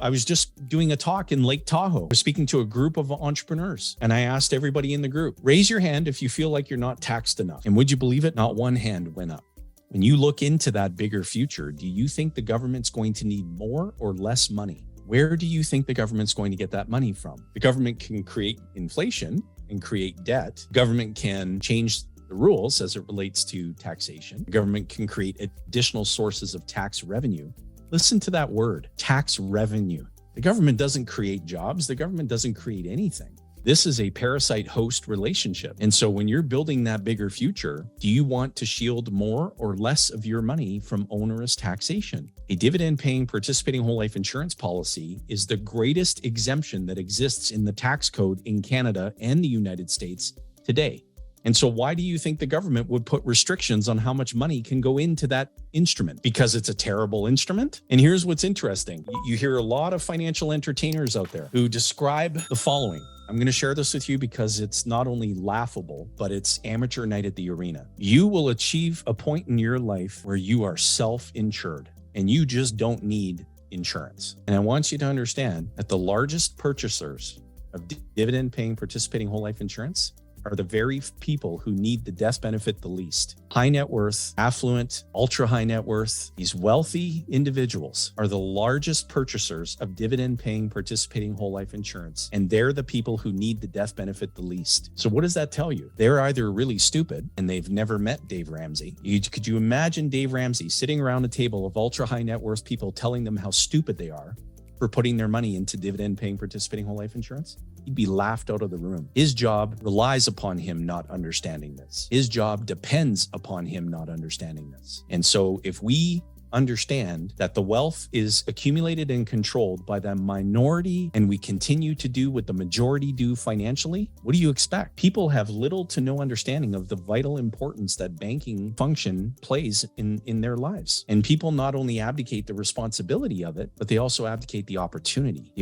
I was just doing a talk in Lake Tahoe. I was speaking to a group of entrepreneurs, and I asked everybody in the group, raise your hand if you feel like you're not taxed enough. And would you believe it? Not one hand went up. When you look into that bigger future, do you think the government's going to need more or less money? Where do you think the government's going to get that money from? The government can create inflation and create debt. The government can change the rules as it relates to taxation. The government can create additional sources of tax revenue. Listen to that word, tax revenue. The government doesn't create jobs. The government doesn't create anything. This is a parasite-host relationship. And so when you're building that bigger future, do you want to shield more or less of your money from onerous taxation? A dividend-paying participating whole life insurance policy is the greatest exemption that exists in the tax code in Canada and the United States today. And so why do you think the government would put restrictions on how much money can go into that instrument? Because it's a terrible instrument? And here's what's interesting. You hear a lot of financial entertainers out there who describe the following. I'm going to share this with you because it's not only laughable, but it's amateur night at the arena. You will achieve a point in your life where you are self-insured and you just don't need insurance. And I want you to understand that the largest purchasers of dividend-paying participating whole life insurance are the very people who need the death benefit the least. High net worth, affluent, ultra high net worth, these wealthy individuals are the largest purchasers of dividend-paying participating whole life insurance, and they're the people who need the death benefit the least. So what does that tell you? They're either really stupid and they've never met Dave Ramsey. Could you imagine Dave Ramsey sitting around a table of ultra high net worth people telling them how stupid they are for putting their money into dividend-paying participating whole life insurance? He'd be laughed out of the room. His job relies upon him not understanding this. His job depends upon him not understanding this. And so if we understand that the wealth is accumulated and controlled by the minority, and we continue to do what the majority do financially, what do you expect? People have little to no understanding of the vital importance that banking function plays in their lives. And people not only abdicate the responsibility of it, but they also abdicate the opportunity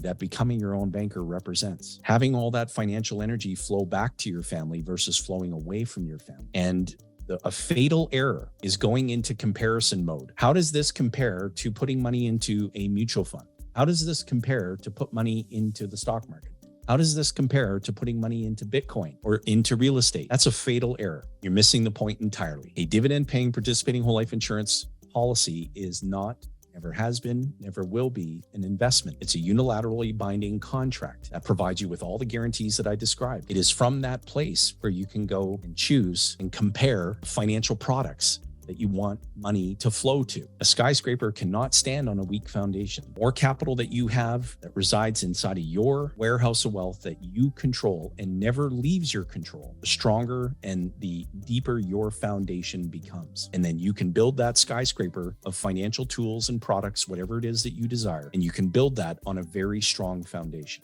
that becoming your own banker represents. Having all that financial energy flow back to your family versus flowing away from your family. And a fatal error is going into comparison mode. How does this compare to putting money into a mutual fund? How does this compare to put money into the stock market? How does this compare to putting money into Bitcoin or into real estate? That's a fatal error. You're missing the point entirely. A dividend-paying participating whole life insurance policy is not, never has been, never will be an investment. It's a unilaterally binding contract that provides you with all the guarantees that I described. It is from that place where you can go and choose and compare financial products that you want money to flow to. A skyscraper cannot stand on a weak foundation. The more capital that you have that resides inside of your warehouse of wealth that you control and never leaves your control, the stronger and the deeper your foundation becomes. And then you can build that skyscraper of financial tools and products, whatever it is that you desire, and you can build that on a very strong foundation.